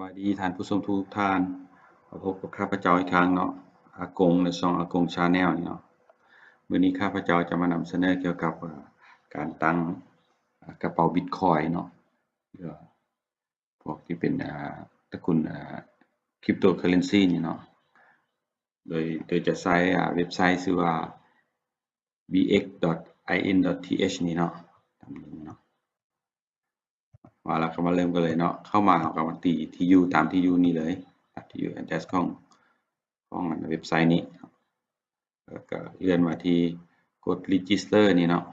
วัสดีท่านผู้ชมทุกท่านมาพบกับข้าพเจ้าอีกครั้งเนาะอากงในช่องอากงชาแนลนี่เนาะมื้อนี้ข้าพเจ้าจะมานำเสนอเกี่ยวกับการตั้งกระเป๋าบิตคอยน์เนาะพวกที่เป็นตระกูลคริปโตเคอเรนซีนี่เนาะโดยจะใช้เว็บไซต์ชื่อว่า bx.in.th นี่เนาะตามนี้เนาะว่าแล้วก็มาเริ่มกันเลยเนาะเข้ามาเราก็มาตีที่อยู่ตามที่อยู่นี่เลยตามที่อยู่ address ของเว็บไซต์นี้แล้วก็เลื่อนมาที่กด register นี่เนาะ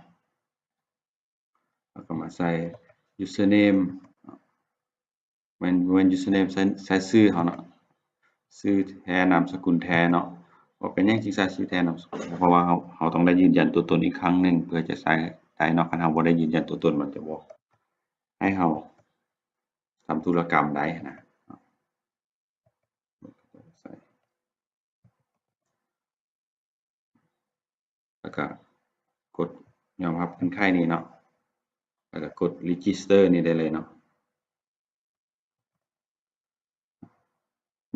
แล้วก็มาใส่ username when username ใส่ชื่อเขาเนาะชื่อแท้นามสกุลแท้เนาะว่าเป็นหยังจึงใส่ชื่อแท้นามสกุลเพราะว่าเขาต้องได้ยืนยันตัวตนอีกครั้งหนึ่งเพื่อจะใช้ได้เนาะคันเราบ่ได้ยืนยันตัวตนมันจะบ่ให้เราทำธุรกรรมได้นะแล้วก็กดยอมรับเป็นไข้นี่เนาะแล้วก็กด register นี่ได้เลยเนาะ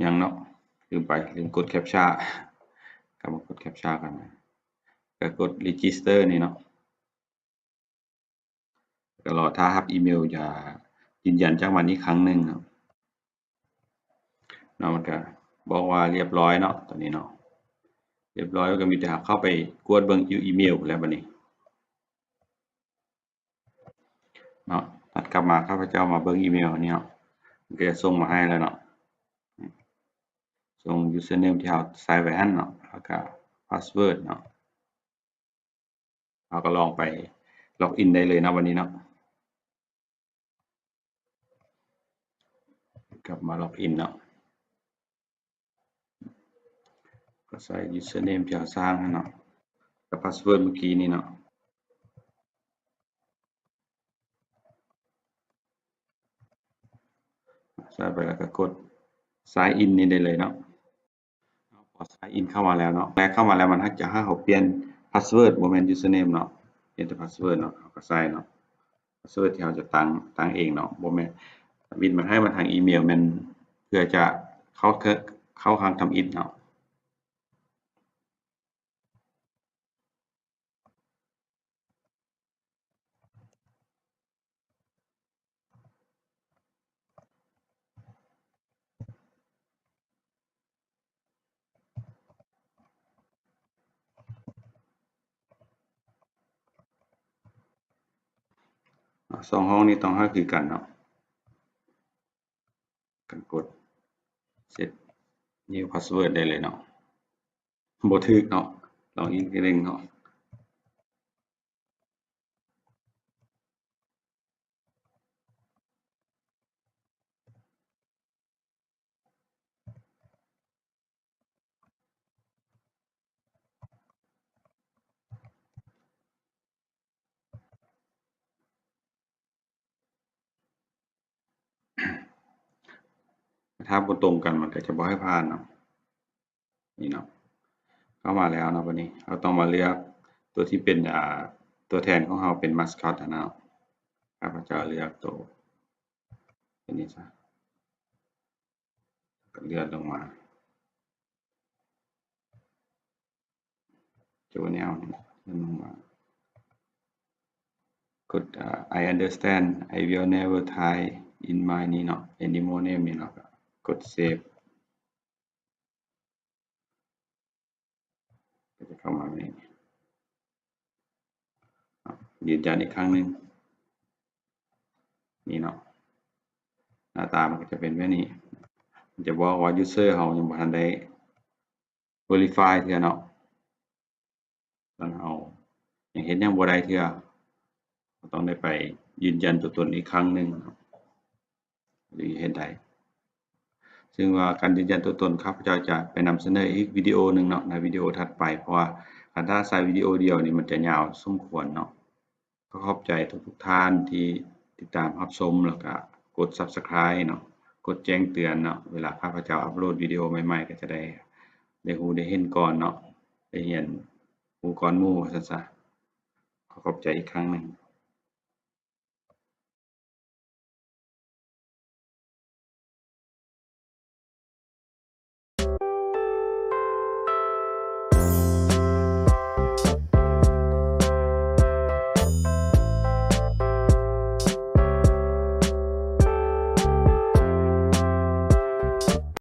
ยังเนาะลืมกดแคปชั่นกลับมากดแคปชั่นกันนะก็กด register นี่เนาะก็รอถ้ารับอีเมลจะยืนยันจากวันนี้ครั้งหนึ่งเนาะมันก็บอกว่าเรียบร้อยเนาะตอนนี้เนาะเรียบร้อยก็มีแต่เข้าไปกดเบิ่งอีเมลแล้วบัดนี้เนาะตัดกลับมาข้าพเจ้ามาเบิ่งอีเมลนี่เนาะมันก็จะส่งมาให้แล้วเนาะส่ง username ที่เราใส่ไว้หั่นเนาะแล้วก็ password เนาะเราก็ลองไปล็อกอินได้เลยนะวันนี้เนาะกลับมาล็อกอินเนาะก็ใส่ username ที่เราสร้างเนาะกับ password เมื่อกี้นี่เนาะใส่ไปแล้วก็กด sign in นี่ได้เลยเนาะพอ sign in เข้ามาแล้วเนาะแรกเข้ามาแล้วมันจะให้เขาเปลี่ยน password บ่แม่น username เนาะเปลี่ยนแต่ password เนาะเขาก็ใส่เนาะ password ที่เราจะตั้งเองเนาะบ่แม่นบินมันให้มาทางอีเมลมันเพื่อจะเข้าทางทำอิฐเนาะสองห้องนี้ต้องให้คือกันเนาะกันกด set new password ได้เลยเนาะบ่ถูกเนาะลองอีกทีนึงเนาะถ้าบ่ตรงกันมันก็จะบ่ให้ผ่านเนาะนี่เนาะเข้ามาแล้วเนาะบัดนี้เราต้องมาเลือกตัวที่เป็นตัวแทนของเราเป็น mascot อะเนาะข้าพเจ้าเลือกตัวอันนี้ซะก็เลื่อนลงมาตัวแนวนี่เลื่อนลงมากดI understand I will never type in my นี่เนาะ animal name นี่เนาะกด save ก็จะเข้ามานี่ยืนยันอีกครั้งหนึ่งนี่เนาะหน้าตามันก็จะเป็นแบบนี้มันจะบอกว่า user เรายังบ่ทันได้ verify เทื่อเนาะตอนเรายังเฮ็ดยังบ่ได้เทื่อเราต้องได้ไปยืนยันตัวตนอีกครั้งหนึ่งหรือเฮ็ดได้ซึ่งว่าการยืนยันตัวตนข้าพเจ้าจะไปนำเสนออีกวิดีโอหนึ่งเนาะในวิดีโอถัดไปเพราะว่าถ้าใส่วิดีโอเดียวนี่มันจะยาวสมควรเนาะก็ขอบใจทุกท่านที่ติดตามรับชมแล้วก็กด Subscribe เนาะกดแจ้งเตือนเนาะเวลาข้าพเจ้าอัปโหลดวิดีโอใหม่ๆก็จะได้รู้ได้เห็นก่อนเนาะได้เห็นหมู่ก่อนหมู่ว่าซั่นซะขอบใจอีกครั้งหนึ่ง